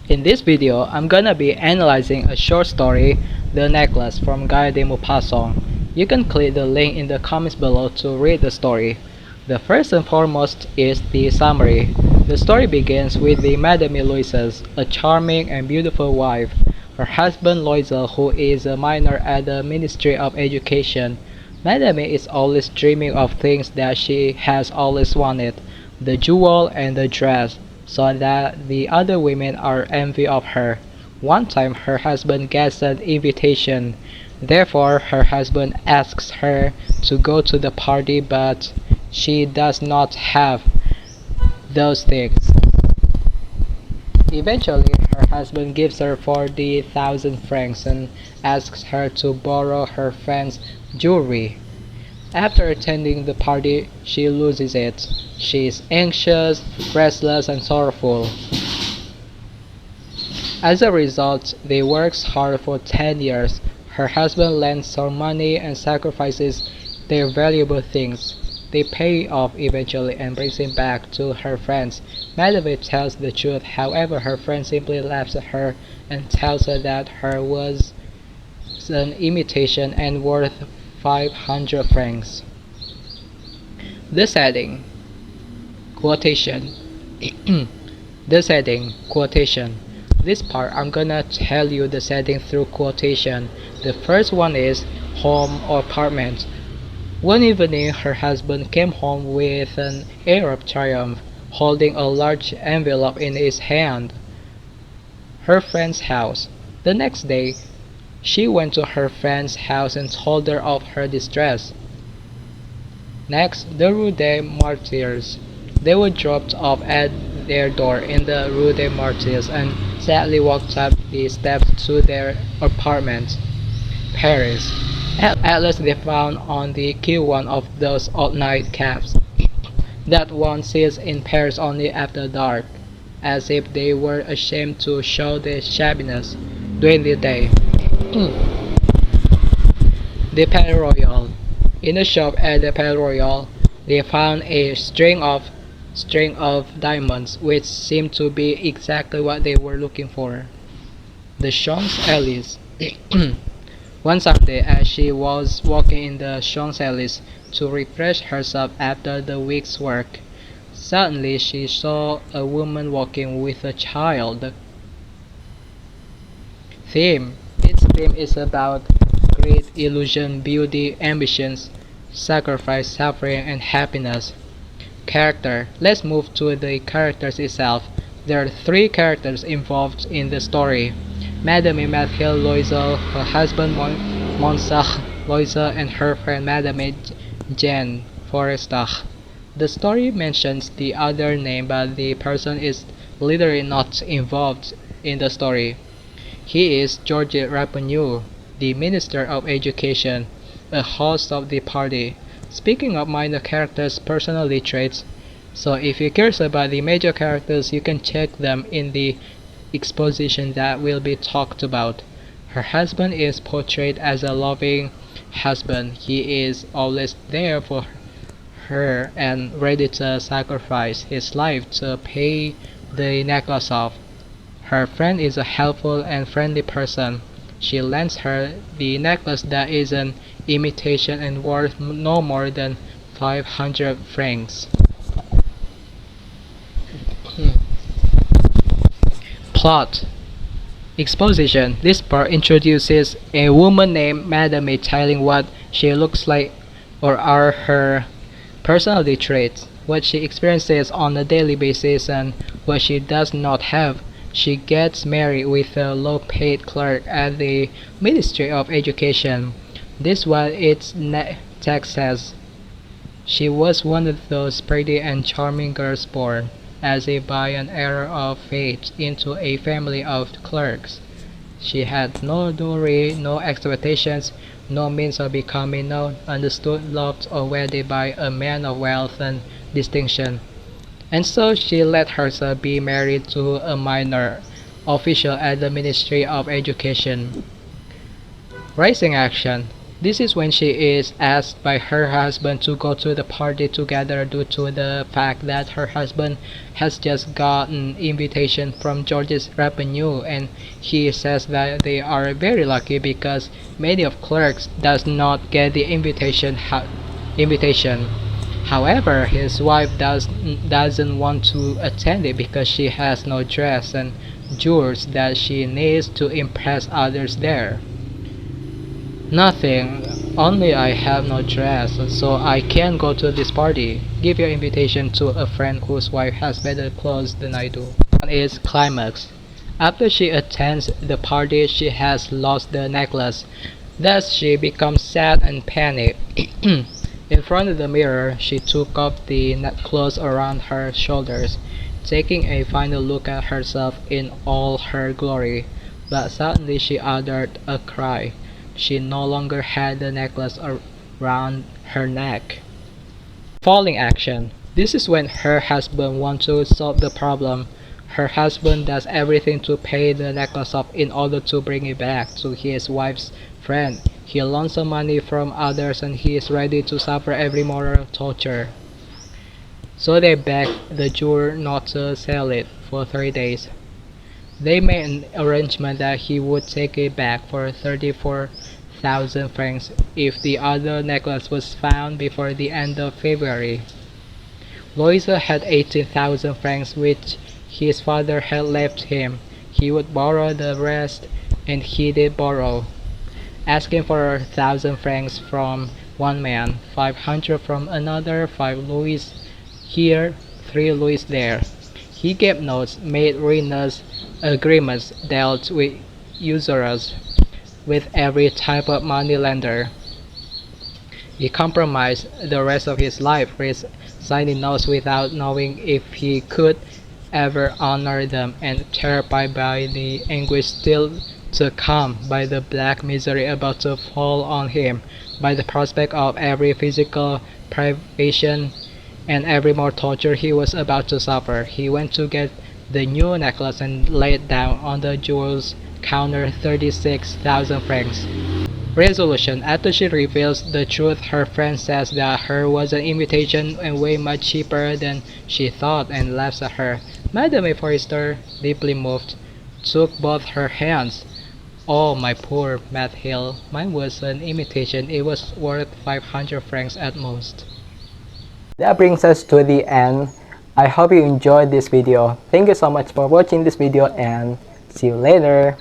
In this video, I'm gonna be analyzing a short story, The Necklace from Guy de Maupassant. You can click the link in the comments below to read the story. The first and foremost is the summary. The story begins with the Madame Louise's, a charming and beautiful wife. Her husband Loisel, who is a minor at the Ministry of Education. Madame is always dreaming of things that she has always wanted, the jewel and the dress, so that the other women are envy of her. One time her husband gets an invitation. Therefore her husband asks her to go to the party, but she does not have those things. Eventually her husband gives her 40,000 francs and asks her to borrow her friend's jewelry. After attending the party, she loses it. She is anxious, restless, and sorrowful. As a result, they works hard for 10 years. Her husband lends her money and sacrifices their valuable things. They pay off eventually and brings him back to her friends. Madame tells the truth, however her friend simply laughs at her and tells her that her was an imitation and worth 500 francs. The setting. Quotation. The setting. Quotation. This part I'm gonna tell you the setting through quotation. The first one is home or apartment. One evening her husband came home with an air of triumph, holding a large envelope in his hand. Her friend's house. The next day she went to her friend's house and told her of her distress. Next, the Rue des Martyrs. They were dropped off at their door in the Rue des Martyrs and sadly walked up the steps to their apartment. Paris. At last they found on the queue one of those all-night cabs that one sees in Paris only after dark, as if they were ashamed to show their shabbiness during the day. The Palais Royal. In a shop at the Palais Royal, they found a string of diamonds, which seemed to be exactly what they were looking for. The Champs-Élysées. One Sunday, as she was walking in the Champs-Élysées to refresh herself after the week's work, suddenly she saw a woman walking with a child. Theme. Its theme is about great illusion, beauty, ambitions, sacrifice, suffering, and happiness. Character. Let's move to the characters itself. There are three characters involved in the story. Madame Mathilde Loisel, her husband Monsieur Loisel, and her friend Madame Jeanne Forestier. The story mentions the other name, but the person is literally not involved in the story. He is Georges Rapagnu, the Minister of Education, a host of the party. Speaking of minor characters' personality traits, so if you're curious about the major characters, you can check them in the exposition that will be talked about. Her husband is portrayed as a loving husband. He is always there for her and ready to sacrifice his life to pay the necklace off. Her friend is a helpful and friendly person. She lends her the necklace that is an imitation and worth no more than 500 francs. Plot. Exposition. This part introduces a woman named Madame telling what she looks like or are her personality traits, what she experiences on a daily basis and what she does not have. She gets married with a low-paid clerk at the Ministry of Education. This what its text says. She was one of those pretty and charming girls born, as if by an error of fate, into a family of clerks. She had no dowry, no expectations, no means of becoming known, understood, loved, or wedded by a man of wealth and distinction. And so she let herself be married to a minor official at the Ministry of Education. Rising action. This is when she is asked by her husband to go to the party together due to the fact that her husband has just gotten invitation from George's revenue, and he says that they are very lucky because many of clerks does not get the invitation. However, his wife doesn't want to attend it because she has no dress and jewels that she needs to impress others there. Nothing, only I have no dress, so I can't go to this party. Give your invitation to a friend whose wife has better clothes than I do. One is climax. After she attends the party, she has lost the necklace. Thus, she becomes sad and panicked. In front of the mirror, she took off the clothes around her shoulders, taking a final look at herself in all her glory. But suddenly she uttered a cry. She no longer had the necklace around her neck. Falling action. This is when her husband wants to solve the problem. Her husband does everything to pay the necklace off in order to bring it back to his wife's friend. He loans some money from others and he is ready to suffer every moral torture. So they beg the jeweler not to sell it for 3 days. They made an arrangement that he would take it back for 34,000 francs if the other necklace was found before the end of February. Louisa had 18,000 francs which his father had left him. He would borrow the rest, and he did borrow, asking for 1,000 francs from one man, 500 from another, 5 louis here, 3 louis there. He gave notes, made ruinous agreements, dealt with usurers, with every type of moneylender. He compromised the rest of his life, signing notes without knowing if he could ever honor them, and terrified by the anguish still to come, by the black misery about to fall on him, by the prospect of every physical privation and every more torture he was about to suffer. He went to get the new necklace and laid down on the jewels counter 36,000 francs. Resolution. After she reveals the truth, her friend says that her was an imitation and way much cheaper than she thought, and laughs at her. Madame Forrester, deeply moved, took both her hands. Oh, my poor Mathill, mine was an imitation. It was worth 500 francs at most. That brings us to the end. I hope you enjoyed this video. Thank you so much for watching this video and see you later.